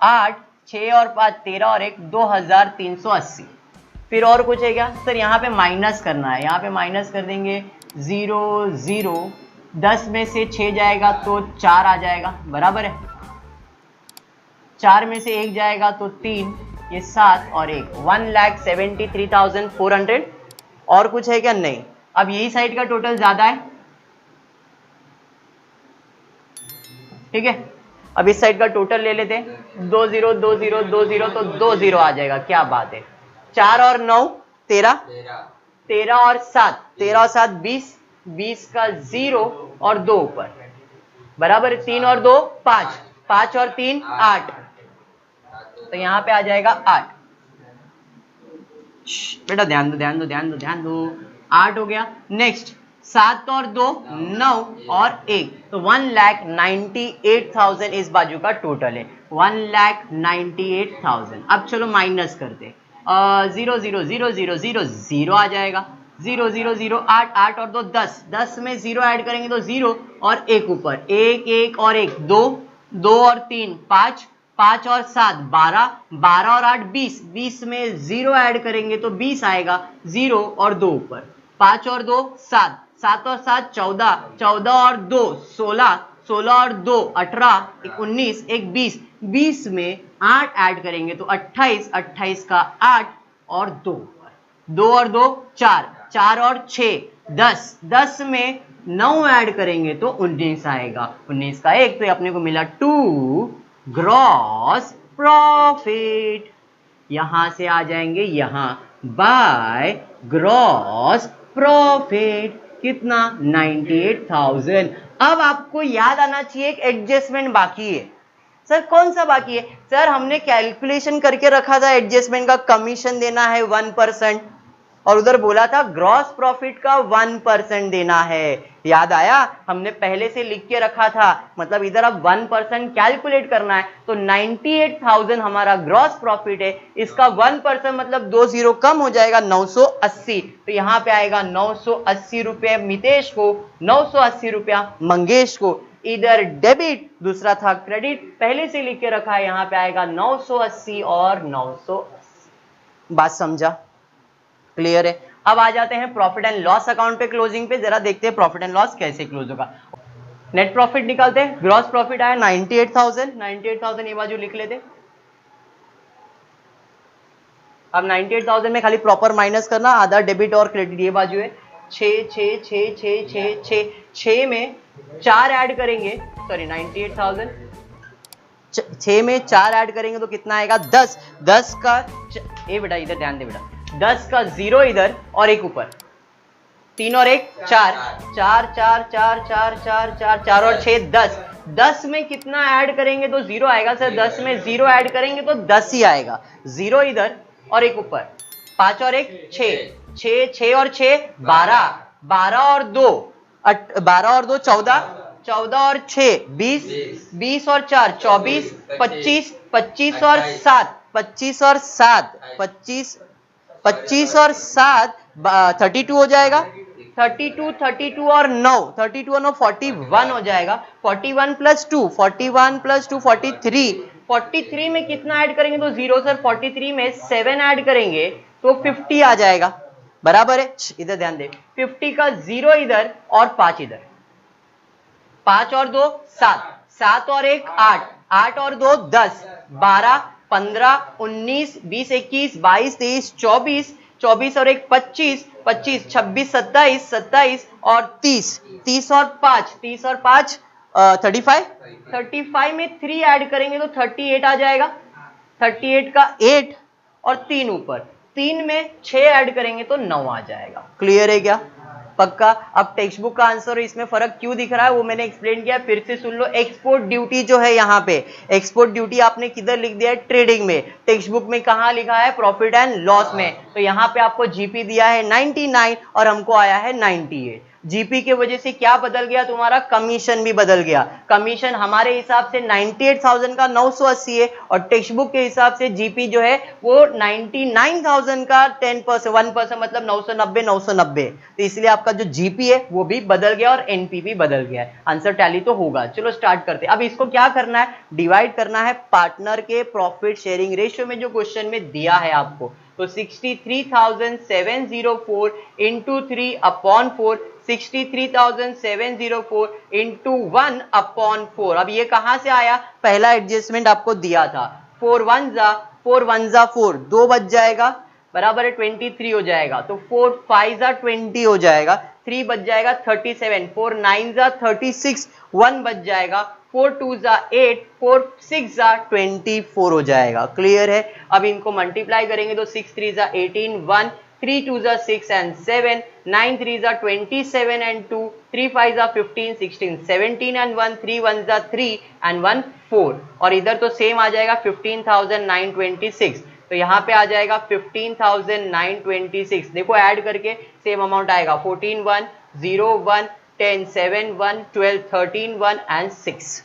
8 6 और 5 13 और 1 2380। फिर और कुछ है क्या सर? यहाँ पे माइनस करना है, यहाँ पे माइनस कर देंगे 0 0, 10 में से 6 जाएगा तो 4 आ जाएगा। बराबर है, 4 में से 1 जाएगा तो 3, ये 7 और 1, 1,73,400। और कुछ है क्या? नहीं। अब यही साइड का टोटल ज्यादा है, ठीक है। अब इस साइड का टोटल ले लेते हैं, 2 0 2 0 2 0, तो 2 0 आ जाएगा। क्या बात है। 4 और 9 13, 13 और 7 13 और 7 20, 20 का 0 और 2 ऊपर, बराबर 3 और 2 5, 5 और 3 8, तो यहां पे आ जाएगा 8। बेटा ध्यान दो ध्यान दो ध्यान दो ध्यान दो, 8 हो गया। नेक्स्ट 7 और 2 9 और 1, तो 1,98,000 इस बाजू का टोटल है, 1,98,000। अब चलो माइनस करते, 0 0 0 0 0 0 आ जाएगा, 0 0 0 8 8 और 2 10, 10 में 0 ऐड करेंगे तो 0 और 1 ऊपर, 1 1 और 1 2, 2 और 3 5, 5 और 7 12, 12 और 8 20, 20 में 0 ऐड करेंगे तो 20 आएगा, 0 और 2 ऊपर, 5 और 2 7, 7 और 7 14, 14 और 2 16, 16 और 2 18, 19 1 20, 20 में 8 ऐड करेंगे तो 28, 28 का 8 और 2 ऊपर, 2 और 2 4, 4 और 6 10, 10 में 9 ऐड करेंगे तो 19 आएगा, 19 का 1, तो अपने को मिला 2 ग्रॉस प्रॉफिट। यहां से आ जाएंगे यहां, बाय ग्रॉस प्रॉफिट कितना? 98,000। अब आपको याद आना चाहिए एक एडजस्टमेंट बाकी है। सर कौन सा बाकी है? सर हमने कैलकुलेशन करके रखा था एडजस्टमेंट का, कमीशन देना है 1%, और उधर बोला था ग्रॉस प्रॉफिट का 1% देना है। याद आया? हमने पहले से लिख के रखा था, मतलब इधर अब 1% कैलकुलेट करना है। तो 98,000 हमारा ग्रॉस प्रॉफिट है, इसका 1% मतलब 2 0 कम हो जाएगा, 980। तो यहाँ पे आएगा 980 रुपये मितेश को, 980 रुपया मंगेश को। इधर डेबिट, दूसरा था क्रेडिट, पहले से लिख के रखा है, यहाँ पे आएगा 980 और 980। बात समझा? क्लियर है? अब आ जाते हैं प्रॉफिट एंड लॉस अकाउंट पे क्लोजिंग पे, जरा देखते हैं प्रॉफिट एंड लॉस कैसे क्लोज होगा। नेट प्रॉफिट निकालते हैं, ग्रॉस प्रॉफिट आया 98,000, 98,000 ये बाजू लिख लेते। अब 98,000 में खाली प्रॉपर माइनस करना, आधा डेबिट और क्रेडिट ये बाजू है। 6 में 4 ऐड करेंगे, सॉरी 98,000 6 में 4 ऐड करेंगे तो कितना आएगा 10। 10 का ए बेटा इधर ध्यान दे बेटा, 10 का 0 इधर और एक ऊपर, 3 और 1 4, 4 4 4 4 4 4 4 और 6 10। 10 में कितना ऐड करेंगे तो 0 आएगा सर? 10 में 0 ऐड करेंगे तो 10 ही आएगा। 0 इधर और एक ऊपर, 5 और 1 6, 6 और 6 12, 12 और 2 12 और 2 14, 14 और 6 20, 20 और 4 24, 25, 25 और 7 25 और 7 25, 25 और 7 32 हो जाएगा। 32 32 और 9 32 और 9 41 हो जाएगा। 41 प्लस 2 41 प्लस 2 43। 43 में कितना ऐड करेंगे तो 0 सर? 43 में 7 ऐड करेंगे तो 50 आ जाएगा। बराबर है? इधर ध्यान दे, 50 का 0 इधर और 5 इधर, 5 और 2 7, 7 और 1 8, 8 और 2 10, 12 15 19 20 21 22 23 24, 24 और 1 25, 25 26 27 27 और 30, 30 और 5 30 और 5 35, 35 में 3 ऐड करेंगे तो 38 आ जाएगा। 38 का 8 और 3 ऊपर, 3 में 6 ऐड करेंगे तो 9 आ जाएगा। क्लियर है क्या? पक्का? अब टेक्स्ट बुक का आंसर इसमें फर्क क्यों दिख रहा है वो मैंने एक्सप्लेन किया, फिर से सुन लो। एक्सपोर्ट ड्यूटी जो है यहाँ पे, एक्सपोर्ट ड्यूटी आपने किधर लिख दिया है? ट्रेडिंग में। टेक्स्ट बुक में कहाँ लिखा है? प्रॉफिट एंड लॉस में। तो यहाँ पे आपको जीपी दिया है 99 और हमको आया है 98। जीपी के वजह से क्या बदल गया तुम्हारा? कमीशन भी बदल गया। कमीशन हमारे हिसाब से 98,000 का 980 है और टेक्स्ट बुक के हिसाब से जीपी जो है वो 99,000 का 10% 1% मतलब 990 990। तो इसलिए आपका जो जीपी है वो भी बदल गया और एनपीवी बदल गया है। आंसर टैली तो होगा। चलो स्टार्ट करते हैं। अब इसको क्या करना है? डिवाइड करना है पार्टनर के प्रॉफिट शेयरिंग रेशियो में जो क्वेश्चन में दिया है आपको। तो 63,704 इंटू 3 अपॉन 4, 63,704 इंटू 1 अपॉन 4। अब ये कहां से आया? पहला एडजस्टमेंट आपको दिया था। 4 1 जा 4, 2 बच जाएगा, बराबर है 23 हो जाएगा। तो 4 5 जा 20 हो जाएगा, 3 बच जाएगा 37, 4 9 जा 36, 1 बच जाएगा, 4 2 जा 8, 4 6 जा 24 हो जाएगा। क्लियर है? अब इनको मल्टीप्लाई करेंगे तो 6 3 जा 18, 1 3 2 जा 6 and 7, 9 3 जा 27 and 2, 3 5 जा 15, 16 17 and 1, 3 1 जा 3 and 1 4। और इधर तो सेम आ जाएगा 15,926। तो यहाँ पे आ जाएगा 15,926। देखो ऐड करके सेम अमाउंट आएगा 14 1 0 1 10 7 1 12 13 1 and 6।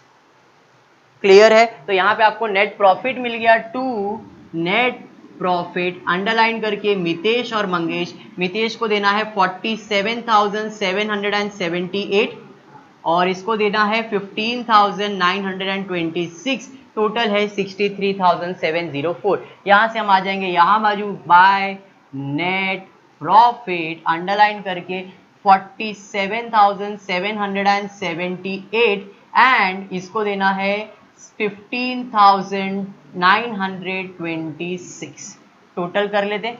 क्लियर है? तो यहाँ पे आपको नेट प्रॉफिट मिल गया 2। नेट प्रॉफिट अंडरलाइन करके मितेश और मंगेश, मितेश को देना है 47,778 और इसको देना है 15,926। टोटल है 63,704। यहां से हम आ जाएंगे यहां बाजू बाय नेट प्रॉफिट अंडरलाइन करके 47,778 एंड इसको देना है 15,926। टोटल कर लेते,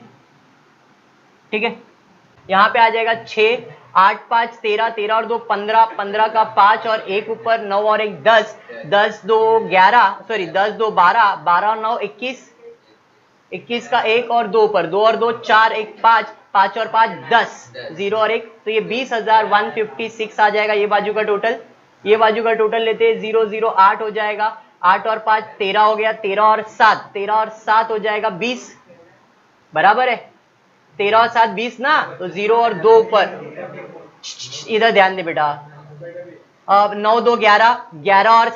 ठीक है? यहां पे आ जाएगा 6 8 5 13, 13 और 2 15, 15 का 5 और 1 ऊपर, 9 और 1 10, 10 2 11, सॉरी 10 2 12, 12 और 9 21, 21 का 1 और 2 ऊपर, 2 और 2 4, 1 5, 5 और 5 10, 0 और 1, तो ये 20,156 आ जाएगा ये बाजू का टोटल। ये बाजू का टोटल लेते हैं 0 0 8 हो जाएगा, 8 और 5 13 हो गया, 13 और 7 13 और 7 हो जाएगा 20, बराबर है? 13 और 7 20 ना, तो 0 और 2 ऊपर, इधर ध्यान दे बेटा। अब 9 2 11, 11 और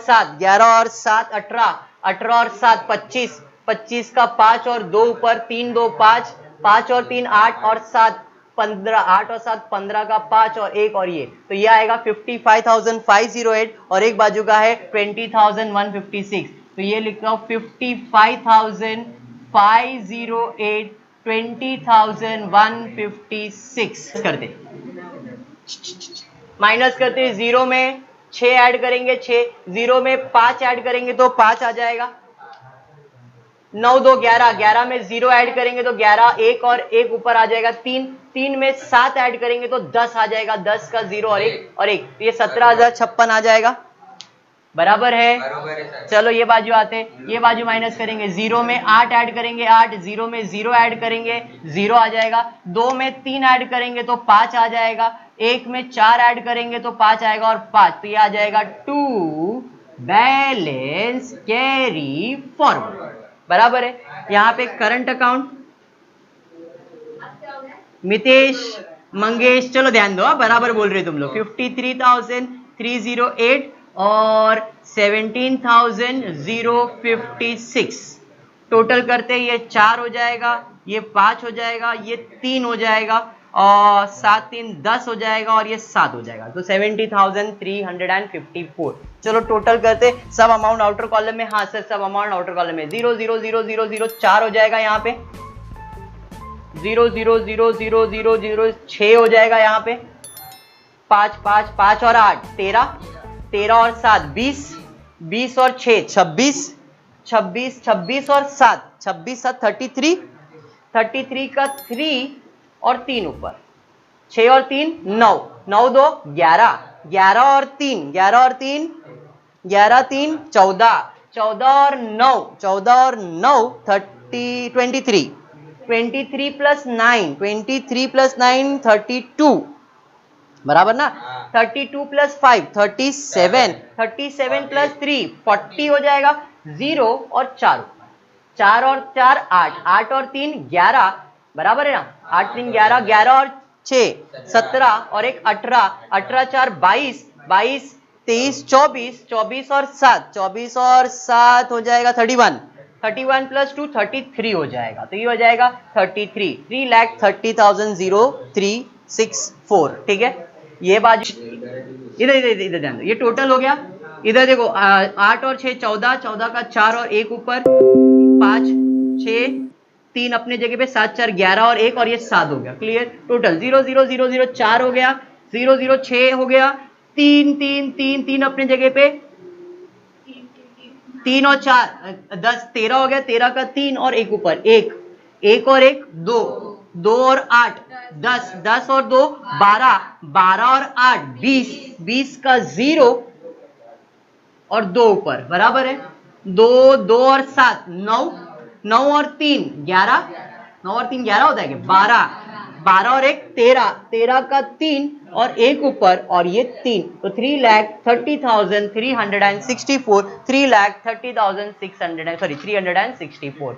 7 18, 18 और 7 25, 25 का 5 और 2 ऊपर, 3 2 5, 5 और 3 8 और 7 15, 8 और 7 15 का 5 और 1 और ये, तो ये आएगा 55,508 और एक बाजू का है 20,156। तो ये लिख रहा हूं 55,508 20,156 करते, माइनस करते, 0 में 6 ऐड करेंगे 6, 0 में 5 ऐड करेंगे तो 5 आ जाएगा, 9 2 11, 11 में 0 ऐड करेंगे तो 11, एक और एक ऊपर आ जाएगा 3, 3 में 7 ऐड करेंगे तो 10 आ जाएगा, 10 का 0 और एक, तो ये 17,056 आ जाएगा। बराबर है। चलो ये बाजू आते हैं, ये बाजू माइनस करेंगे, 0 में 8 ऐड करेंगे 8, 0 में 0 ऐड करेंगे 0 आ जाएगा, 2 में 3 ऐड करेंगे तो 5 आ जाएगा, 1 में 4 ऐड करेंगे तो 5 आएगा और 5, तो ये आ जाएगा 2 बैलेंस कैरी फॉरवर्ड। बराबर है। यहाँ पे करंट अकाउंट मितेश मंगेश, चलो ध्यान दो, बराबर बोल रहे तुम लोग, 53,308 और 17,056 टोटल करते ये 4 हो जाएगा, ये 5 हो जाएगा, ये 3 हो जाएगा और 7 3 10 हो जाएगा और ये 7 हो जाएगा, तो 70,354। चलो टोटल करते, सब अमाउंट आउटर कॉलम में, हाँ सर सब अमाउंट आउटर कॉलम में, 0 0 0 0 0 4 हो जाएगा, यहाँ पे 0 0 0 0 0 0 6 हो जाएगा, यहाँ पे 5 5 5 और 8 13, 13 और 7 20, 20 और 6 26, 26 26 और 7 26 7 33, 33 का 3 और 3 ऊपर, 6 और 3 9, 9 2 11, 11 और 3 11 और 3 11 3 14, 14 और 9 14 और 9 30 23, 23 प्लस 9 23 प्लस 9 32, बराबर ना, 32 प्लस 5 37, 37 प्लस 3 40 हो जाएगा, 0 और 4 4 और 4 8, 8 और 3 11, बराबर है ना, 8 3 11, 11 और 6 17 और एक 18, 18 4 22, 22 23 24, 24 और 7 24 और 7 हो जाएगा 31, 31 प्लस 2 33 हो जाएगा, तो ये हो जाएगा 33, 3,30,00364। ठीक है, ये बाजू इधर इधर इधर ध्यान दो, ये टोटल हो गया, इधर देखो 8 और 6 14, 14 का 4 और एक ऊपर 5 6 3 अपने जगह पे 7 4 11 और एक और ये 7 हो गया, क्लियर। टोटल 0 0 0 0 4 हो गया, 0 0 6 हो गया, 3 3 3 3 अपने जगह पे 3 और 4 10 13 हो गया, 13 का 3 और एक ऊपर एक, एक और एक 2, 2 और 8 10, 10 और 2 12, 12 और 8 20, 20 का 0 और 2 ऊपर, बराबर है, 2 2 और 7 9, 9 और 3 11, 9 और 3 11 होता है क्या, 12, 12 और एक 13, 13 का 3 और एक ऊपर और ये 3, तो 3,30,364, 3,30,600 364।